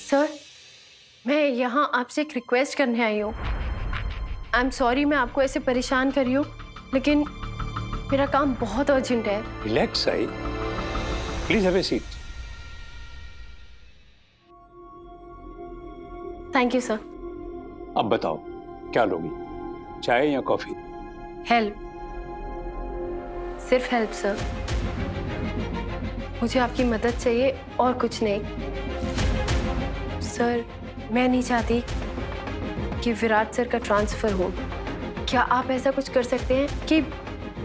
Sir, मैं यहाँ आपसे एक रिक्वेस्ट करने आई हूँ। आई एम सॉरी मैं आपको ऐसे परेशान कर रही हूँ, लेकिन मेरा काम बहुत अर्जेंट है। Relax Sai, please have a seat. Thank you sir. अब बताओ क्या लोगी, चाय या कॉफी? हेल्प, सिर्फ हेल्प सर। मुझे आपकी मदद चाहिए और कुछ नहीं। सर, मैं नहीं चाहती कि विराट सर का ट्रांसफर हो। क्या आप ऐसा कुछ कर सकते हैं कि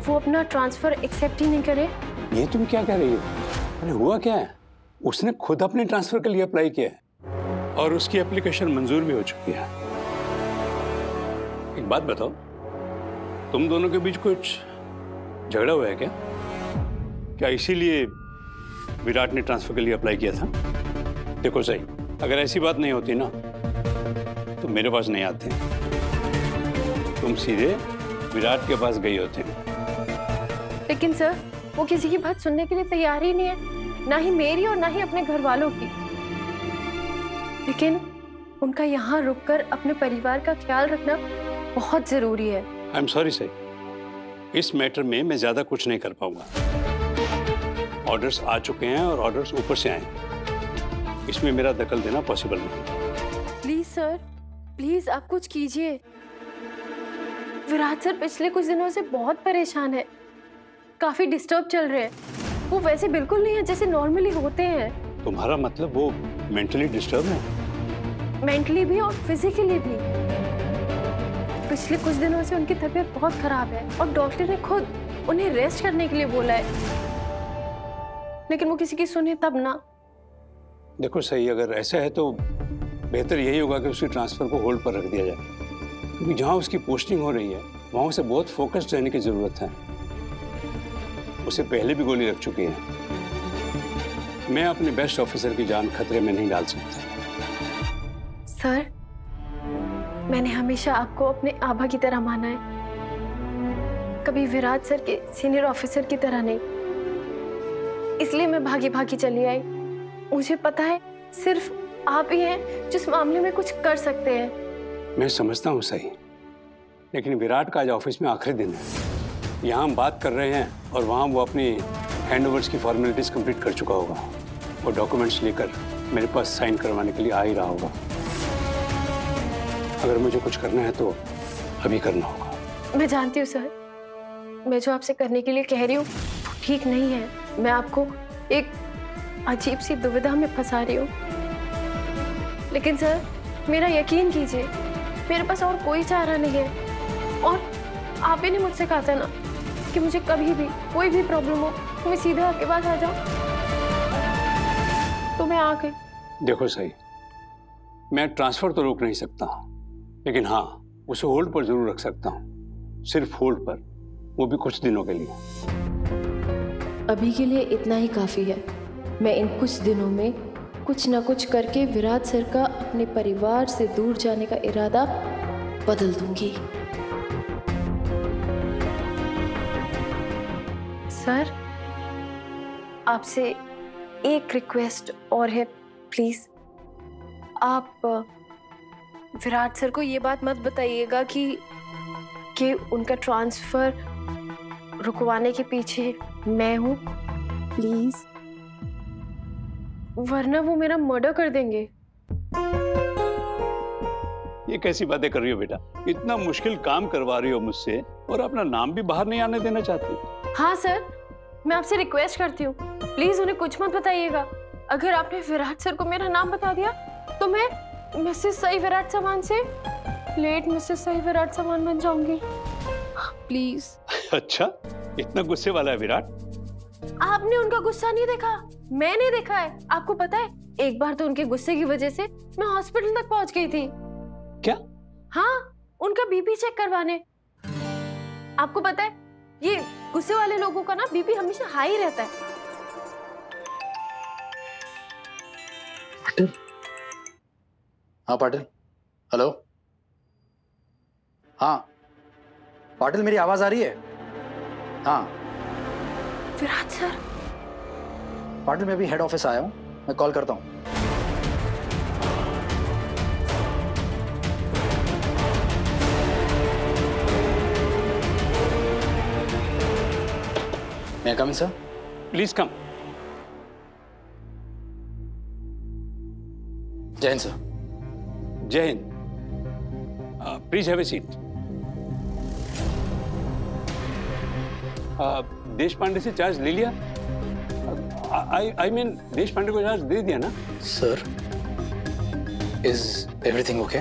वो अपना ट्रांसफर एक्सेप्ट ही नहीं करे? ये तुम क्या कह रही हो? अरे हुआ क्या है, उसने खुद अपने ट्रांसफर के लिए अप्लाई किया है और उसकी एप्लीकेशन मंजूर भी हो चुकी है। एक बात बताओ, तुम दोनों के बीच कुछ झगड़ा हुआ है क्या? क्या इसीलिए विराट ने ट्रांसफर के लिए अप्लाई किया था? देखो सही, अगर ऐसी बात नहीं होती ना तो मेरे पास नहीं आते, तुम सीधे विराट के पास गई होते। लेकिन सर, वो किसी की बात सुनने के लिए तैयार ही नहीं है, ना ही मेरी और ना ही अपने घर वालों की। लेकिन उनका यहाँ रुककर अपने परिवार का ख्याल रखना बहुत जरूरी है। आई एम सॉरी सही, इस मैटर में मैं ज्यादा कुछ नहीं कर पाऊंगा। ऑर्डर्स आ चुके हैं और ऑर्डर्स ऊपर से आए, इसमें मेरा दखल देना पॉसिबल नहीं। प्लीज सर, प्लीज आप कुछ कीजिए। विराट सर पिछले कुछ दिनों से बहुत परेशान है, काफी डिस्टर्ब चल रहे हैं। वो वैसे बिल्कुल नहीं है जैसे नॉर्मली होते हैं। तुम्हारा मतलब वो मेंटली डिस्टर्ब है? मेंटली भी और फिजिकली भी। पिछले कुछ दिनों से उनकी तबीयत बहुत खराब है और डॉक्टर ने खुद उन्हें रेस्ट करने के लिए बोला है, लेकिन वो किसी की सुने तब ना। देखो सही, अगर ऐसा है तो बेहतर यही होगा कि उसके ट्रांसफर को होल्ड पर रख दिया जाए, क्योंकि जहां उसकी पोस्टिंग हो रही है वहां उसे बहुत फोकस्ड रहने की जरूरत है। उसे पहले भी गोली लग चुकी है। मैं अपने बेस्ट ऑफिसर की जान खतरे में नहीं डाल सकता। सर, मैंने हमेशा आपको अपने आभा की तरह माना है, कभी विराट सर के सीनियर ऑफिसर की तरह नहीं। इसलिए मैं भागी भागी चली आई। मुझे पता है सिर्फ आप ही हैं जिस मामले में कुछ कर सकते हैं। मैं समझता हूँ सही, लेकिन विराट का आज ऑफिस में आखिरी दिन है। यहाँ हम बात कर रहे हैं और वहाँ वो अपनी हैंडओवर्स की फॉर्मेलिटीज कंप्लीट कर चुका होगा और डॉक्यूमेंट्स लेकर मेरे पास साइन करवाने के लिए आ ही रहा होगा। अगर मुझे कुछ करना है तो अभी करना होगा। मैं जानती हूँ सर, मैं जो आपसे करने के लिए कह रही हूँ वो ठीक नहीं है। मैं आपको एक अजीब सी दुविधा में फंसा रही हूँ। लेकिन सर, मेरा यकीन कीजिए, मेरे पास और कोई चारा नहीं है। और आप ही ने मुझसे कहा था ना कि मुझे कभी भी कोई भी प्रॉब्लम हो तो मैं सीधे आपके पास आ जाऊं, तो मैं आ गई। देखो सही, मैं ट्रांसफर तो रोक नहीं सकता, लेकिन हाँ उसे होल्ड पर जरूर रख सकता हूँ। सिर्फ होल्ड पर, वो भी कुछ दिनों के लिए। अभी के लिए इतना ही काफी है। मैं इन कुछ दिनों में कुछ ना कुछ करके विराट सर का अपने परिवार से दूर जाने का इरादा बदल दूंगी। सर, आपसे एक रिक्वेस्ट और है, प्लीज आप विराट सर को ये बात मत बताइएगा कि उनका ट्रांसफर रुकवाने के पीछे मैं हूँ, प्लीज, वरना वो मेरा मर्डर कर देंगे। ये कैसी बातें कर रही हो बेटा? इतना मुश्किल काम करवा रही हो मुझसे और अपना नाम भी बाहर नहीं आने देना चाहती। हाँ सर, मैं आपसे रिक्वेस्ट करती हूँ, प्लीज उन्हें कुछ मत बताइएगा। अगर आपने विराट सर को मेरा नाम बता दिया तो मैं मिसेस सई विराट चौहान से लेट मिसेस सई विराट चौहान बन जाऊंगी, प्लीज। अच्छा, इतना गुस्से वाला है विराट? आपने उनका गुस्सा नहीं देखा, मैंने देखा है। आपको पता है, एक बार तो उनके गुस्से की वजह से मैं हॉस्पिटल तक पहुंच गई थी। क्या? हाँ, उनका बीपी चेक करवाने। आपको पता है, ये गुस्से वाले लोगों का ना बीपी हमेशा हाई रहता है। पाटिल? हाँ पाटिल, हेलो। हाँ पाटिल, मेरी आवाज आ रही है? हाँ विराट सर। पाटिल, मैं अभी हेड ऑफिस आया हूँ, मैं कॉल करता हूँ। मैं कम इन सर? Please come. जय हिंद सर। जय Hind. Please have a seat. देश पांडे से चार्ज ले लिया? आई मीन देश पांडे को चार्ज दे दिया ना? Sir, is everything okay?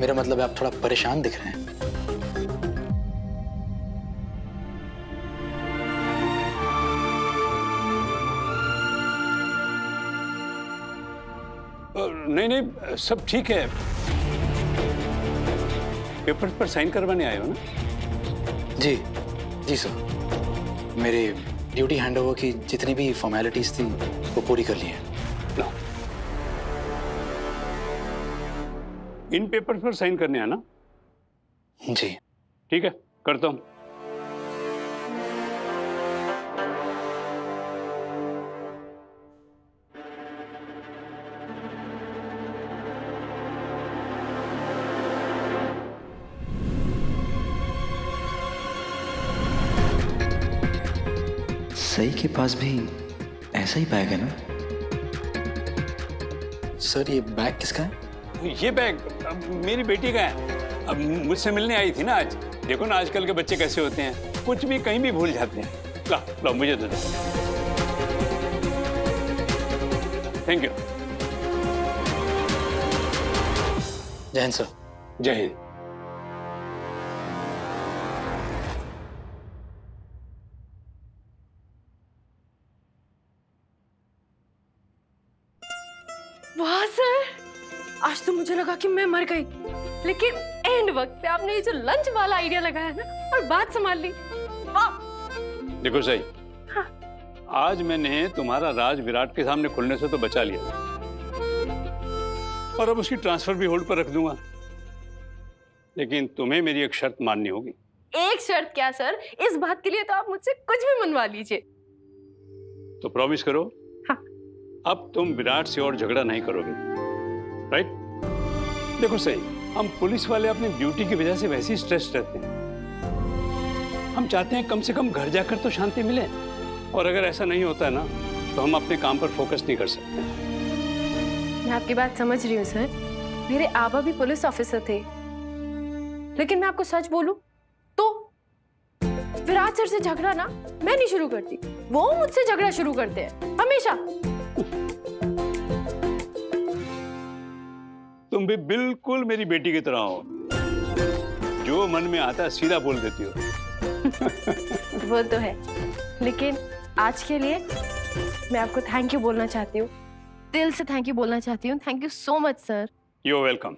मेरा मतलब है आप थोड़ा परेशान दिख रहे हैं। नहीं नहीं, सब ठीक है। पेपर पर साइन करवाने आए हो ना? जी जी सर, मेरी ड्यूटी हैंडओवर की जितनी भी फॉर्मेलिटीज थी वो पूरी कर ली है। नो, इन पेपर पर साइन करने आना? जी ठीक है, करता हूं। सही के पास भी ऐसा ही बैग है ना? सर, ये बैग किसका है? ये बैग मेरी बेटी का है। अब मुझसे मिलने आई थी ना आज। देखो ना आजकल के बच्चे कैसे होते हैं, कुछ भी कहीं भी भूल जाते हैं। ला ला, मुझे दे दो। Thank you. जय हिंद सर। जय हिंद। वाह सर, आज तो मुझे लगा कि मैं मर गई, लेकिन एंड वक्त पे आपने ये जो लंच वाला आइडिया लगाया ना और बात संभाल ली। वाह। देखो सही, हाँ। आज मैंने तुम्हारा राज विराट के सामने खुलने से तो बचा लिया, और अब उसकी ट्रांसफर भी होल्ड पर रख दूंगा। लेकिन तुम्हें मेरी एक शर्त माननी होगी। एक शर्त क्या सर? इस बात के लिए तो आप मुझसे कुछ भी मनवा लीजिए। तो प्रॉमिस करो। हाँ। अब तुम विराट से और झगड़ा नहीं करोगे, राइट? देखो सही, हम पुलिस वाले अपनी ड्यूटी की वजह से वैसे ही स्ट्रेस रहते हैं। हम चाहते हैं कम से कम घर जाकर तो शांति मिले, और अगर ऐसा नहीं होता है ना तो हम अपने काम पर फोकस नहीं कर सकते। मैं आपकी बात समझ रही हूँ सर। मेरे आबा भी पुलिस ऑफिसर थे, लेकिन मैं आपको सच बोलूं तो विराट सर से झगड़ा ना मैं नहीं शुरू करती, वो मुझसे झगड़ा शुरू करते हैं हमेशा। तुम भी बिल्कुल मेरी बेटी की तरह हो, जो मन में आता है सीधा बोल देती हो। वो तो है, लेकिन आज के लिए मैं आपको थैंक यू बोलना चाहती हूँ, दिल से थैंक यू बोलना चाहती हूँ। Thank you so much sir. You welcome.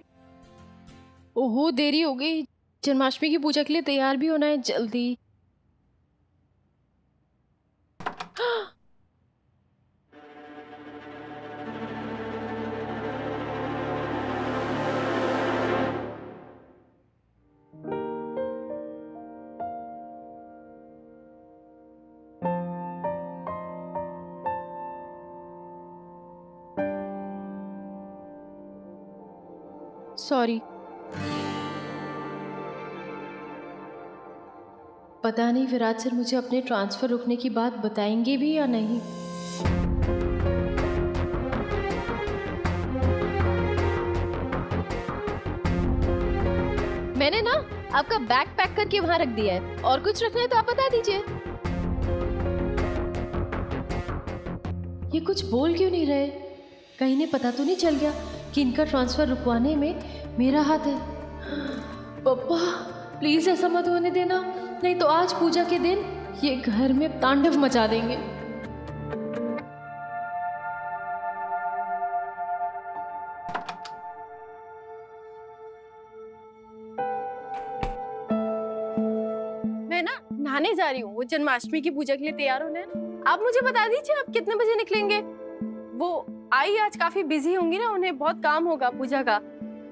ओहो, देरी हो गई। जन्माष्टमी की पूजा के लिए तैयार भी होना है जल्दी। सॉरी, पता नहीं विराट सर मुझे अपने ट्रांसफर रुकने की बात बताएंगे भी या नहीं। मैंने ना आपका बैग पैक करके वहां रख दिया है, और कुछ रखना है तो आप बता दीजिए। ये कुछ बोल क्यों नहीं रहे? कहीं ने पता तो नहीं चल गया कि इनका ट्रांसफर रुकवाने में मेरा हाथ है? पापा प्लीज ऐसा मत होने देना, नहीं तो आज पूजा के दिन ये घर में तांडव मचा देंगे। मैं ना नहाने जा रही हूँ, वो जन्माष्टमी की पूजा के लिए तैयार होना है। आप मुझे बता दीजिए आप कितने बजे निकलेंगे? वो आई आज काफी बिजी होंगी ना, उन्हें बहुत काम होगा पूजा का,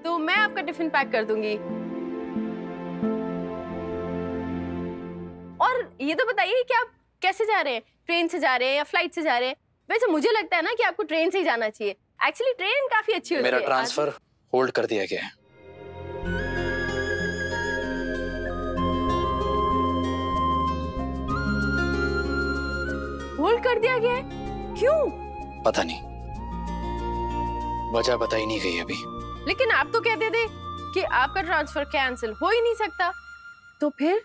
तो मैं आपका टिफिन पैक कर दूंगी। और ये तो बताइए कि आप कैसे जा रहे हैं, ट्रेन से जा रहे हैं या फ्लाइट से जा रहे हैं? वैसे मुझे लगता है ना कि आपको ट्रेन से ही जाना चाहिए। एक्चुअली ट्रेन काफी अच्छी होती है। मेरा ट्रांसफर होल्ड कर दिया गया है। होल्ड कर दिया गया है। क्यों? पता नहीं, वजह बताई नहीं गई अभी। लेकिन आप तो कहते थे कि आपका ट्रांसफर कैंसिल हो ही नहीं सकता, तो फिर?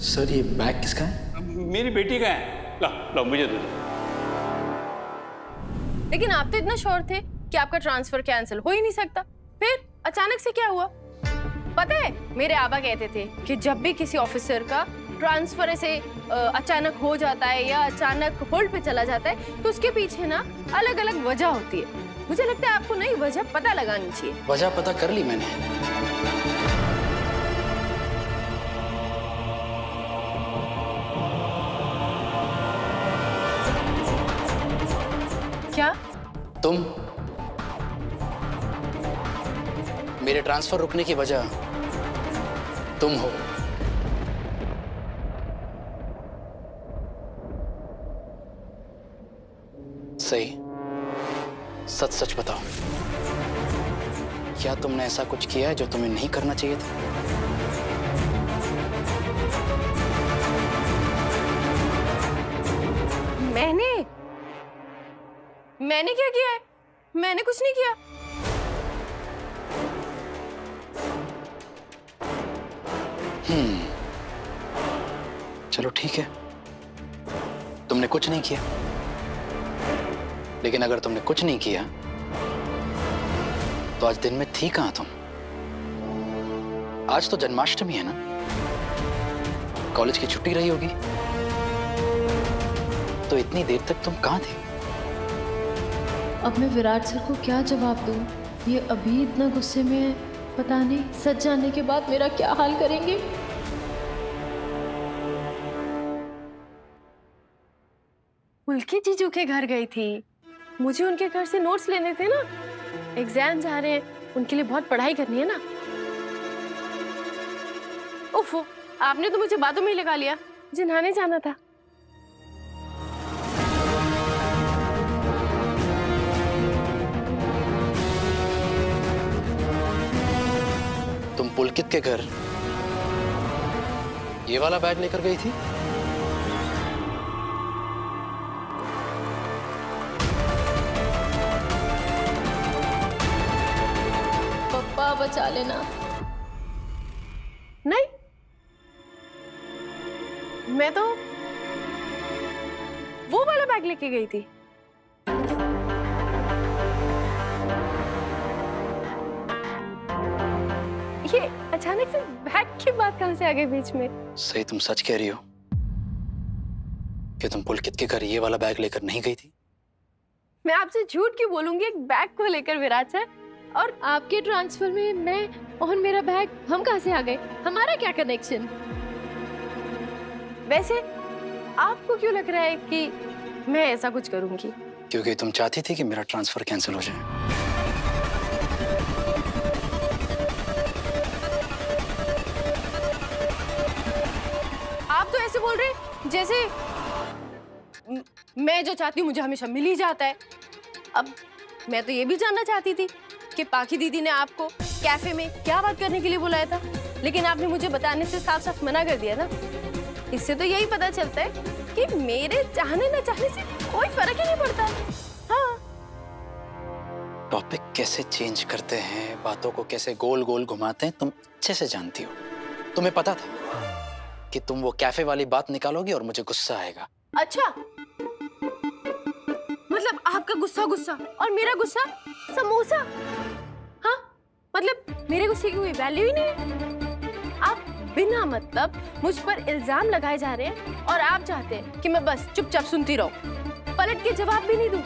सर ये बैग किसका है? मेरी बेटी का है। ला ला मुझे दे दो। लेकिन आप तो इतना श्योर थे कि आपका ट्रांसफर कैंसिल हो ही नहीं सकता, फिर अचानक से क्या हुआ? पता है, मेरे आबा कहते थे कि जब भी किसी ऑफिसर का ट्रांसफर ऐसे अचानक हो जाता है या अचानक होल्ड पे चला जाता है तो उसके पीछे ना अलग अलग वजह होती है। मुझे लगता है आपको नई वजह पता लगानी चाहिए। वजह पता कर ली मैंने। क्या? तुम। मेरे ट्रांसफर रुकने की वजह तुम हो। सही, सच सच बताओ, क्या तुमने ऐसा कुछ किया है जो तुम्हें नहीं करना चाहिए था? मैंने क्या किया है? मैंने कुछ नहीं किया। चलो ठीक है, तुमने कुछ नहीं किया। लेकिन अगर तुमने कुछ नहीं किया तो आज दिन में थी कहां तुम? आज तो जन्माष्टमी है ना, कॉलेज की छुट्टी रही होगी, तो इतनी देर तक तुम कहां थे? अब मैं विराट सर को क्या जवाब दूं? ये अभी इतना गुस्से में है, पता नहीं सच जानने के बाद मेरा क्या हाल करेंगे। पुलकित जीजू के घर गई थी, मुझे उनके घर से नोट्स लेने थे ना। एग्जाम्स आ रहे हैं, उनके लिए बहुत पढ़ाई करनी है ना। उफ, आपने तो मुझे बातों में ही लगा लिया, मुझे नहाने जाना था। तुम पुलकित के घर ये वाला बैग लेकर गई थी? पप्पा बचा लेना। नहीं, मैं तो वो वाला बैग लेके गई थी। ये अचानक से बैग की बात कहां से आ गई बीच में? सही, तुम सच कह रही हो कि तुम पुलकित के घर ये वाला बैग लेकर नहीं गई थी? मैं आपसे झूठ क्यों बोलूंगी एक बैग को लेकर विराट सर? और आपके ट्रांसफर में मैं और मेरा बैग हम कहां से आ गए? हमारा क्या कनेक्शन? वैसे आपको क्यों लग रहा है कि मैं ऐसा कुछ करूंगी? क्योंकि तुम चाहती थी कि मेरा ट्रांसफर कैंसिल हो जाए। आप तो ऐसे बोल रहे जैसे मैं जो चाहती हूँ मुझे हमेशा मिल ही जाता है। अब मैं तो ये भी जानना चाहती थी कि पाखी दीदी ने आपको कैफे में क्या बात करने के लिए बुलाया था, लेकिन आपने मुझे बताने से साफ साफ मना कर दिया ना। इससे तो यही पता चलता है कि मेरे चाहने न चाहने से कोई फर्क ही नहीं पड़ता। हाँ। टॉपिक कैसे चेंज करते हैं, बातों को कैसे गोल गोल घुमाते हैं, तुम अच्छे से जानती हो। तुम्हें पता था कि तुम वो कैफे वाली बात निकालोगी और मुझे गुस्सा आएगा। अच्छा, मतलब आपका गुस्सा गुस्सा और मेरा गुस्सा समोसा? हाँ, मतलब मेरे गुस्से की कोई वैल्यू ही नहीं है। आप बिना मतलब मुझ पर इल्जाम लगाए जा रहे हैं और आप चाहते हैं कि मैं बस चुपचाप सुनती रहूं, पलट के जवाब भी नहीं दूं।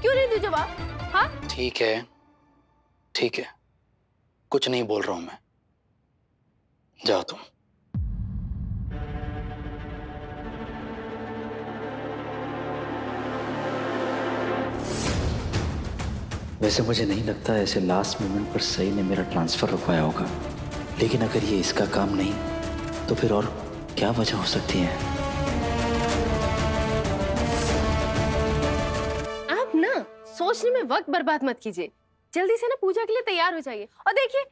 क्यों नहीं दूं जवाब? हाँ ठीक है, ठीक है, कुछ नहीं बोल रहा हूं मैं। जाओ तुम। वैसे मुझे नहीं लगता ऐसे लास्ट मोमेंट पर सही ने मेरा ट्रांसफर रुकवाया होगा, लेकिन अगर ये इसका काम नहीं तो फिर और क्या वजह हो सकती है? आप ना वक्त बर्बाद मत कीजिए, जल्दी से ना पूजा के लिए तैयार हो जाइए। और देखिए,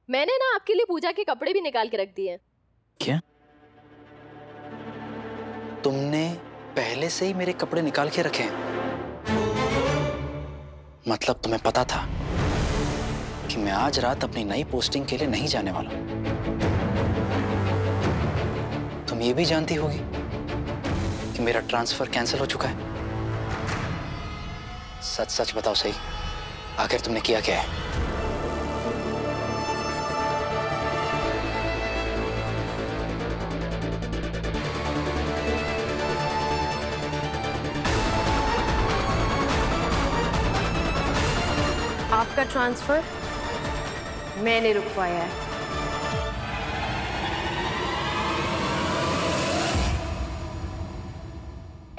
मैंने ना आपके लिए पूजा के कपड़े भी निकाल के रख दिए हैं। क्या? तुमने पहले से ही मेरे कपड़े निकाल के रखे हैं? मतलब तुम्हें पता था कि मैं आज रात अपनी नई पोस्टिंग के लिए नहीं जाने वाला। तुम ये भी जानती होगी कि मेरा ट्रांसफर कैंसिल हो चुका है। सच सच बताओ सही, आखिर तुमने किया क्या है? आपका ट्रांसफर मैंने रुकवाया है।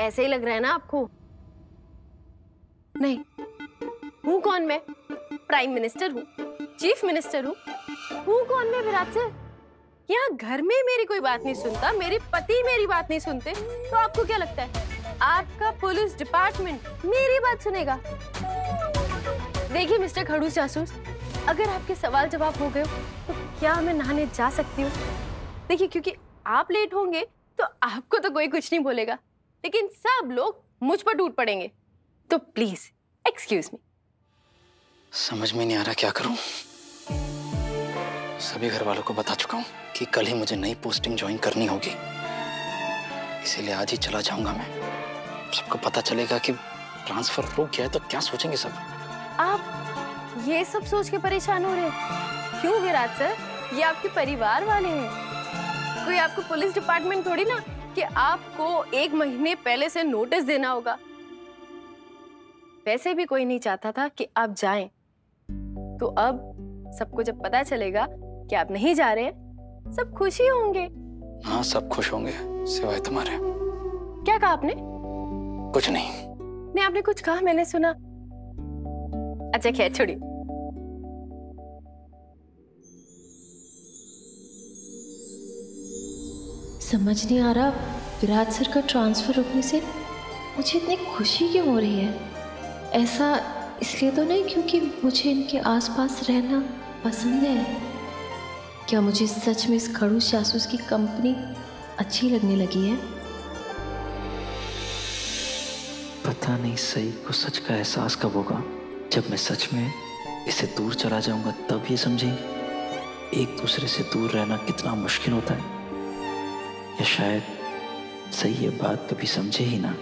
ऐसे ही लग रहा है ना आपको? नहीं, हूं कौन मैं? प्राइम मिनिस्टर हूं, चीफ मिनिस्टर हूं कौन मैं विराट सर? यहाँ घर में मेरी कोई बात नहीं सुनता, मेरे पति मेरी बात नहीं सुनते, तो आपको क्या लगता है आपका पुलिस डिपार्टमेंट मेरी बात सुनेगा? देखिए मिस्टर खड़ूस जासूस, अगर आपके सवाल जवाब हो गए तो क्या मैं नहाने जा सकती हूँ? देखिए, क्योंकि आप लेट होंगे तो आपको तो कोई कुछ नहीं बोलेगा, लेकिन सब लोग मुझ पर टूट पड़ेंगे, तो प्लीज एक्सक्यूज मी। समझ में नहीं आ रहा क्या करूं। सभी घर वालों को बता चुका हूं कि कल ही मुझे नई पोस्टिंग ज्वाइन करनी होगी, इसीलिए आज ही चला जाऊंगा मैं। सबको पता चलेगा कि ट्रांसफर रुक गया है तो क्या सोचेंगे सब। आप ये सब सोच के परेशान हो रहे हैं? क्यों विराट सर, ये आपके परिवार वाले हैं, कोई आपको पुलिस डिपार्टमेंट थोड़ी ना कि आपको 1 महीने पहले से नोटिस देना होगा। वैसे भी कोई नहीं चाहता था कि आप जाएं, तो अब सबको जब पता चलेगा कि आप नहीं जा रहे हैं, सब खुशी होंगे। हाँ, सब खुश होंगे सिवाय तुम्हारे। क्या कहा आपने? कुछ नहीं। नहीं, आपने कुछ कहा, मैंने सुना। अच्छा खैर छोड़िए। समझ नहीं आ रहा विराट सर का ट्रांसफर रुकने से मुझे इतनी खुशी क्यों हो रही है। ऐसा इसलिए तो नहीं क्योंकि मुझे इनके आसपास रहना पसंद है। क्या मुझे सच में इस खड़ूस जासूस की कंपनी अच्छी लगने लगी है? पता नहीं सही को सच का एहसास कब होगा। जब मैं सच में इससे दूर चला जाऊंगा तब ये समझेंगे एक दूसरे से दूर रहना कितना मुश्किल होता है। या शायद सही ये बात कभी समझे ही ना।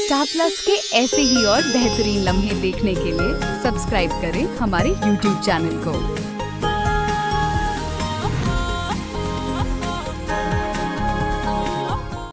स्टार प्लस के ऐसे ही और बेहतरीन लम्हे देखने के लिए सब्सक्राइब करें हमारे YouTube चैनल को।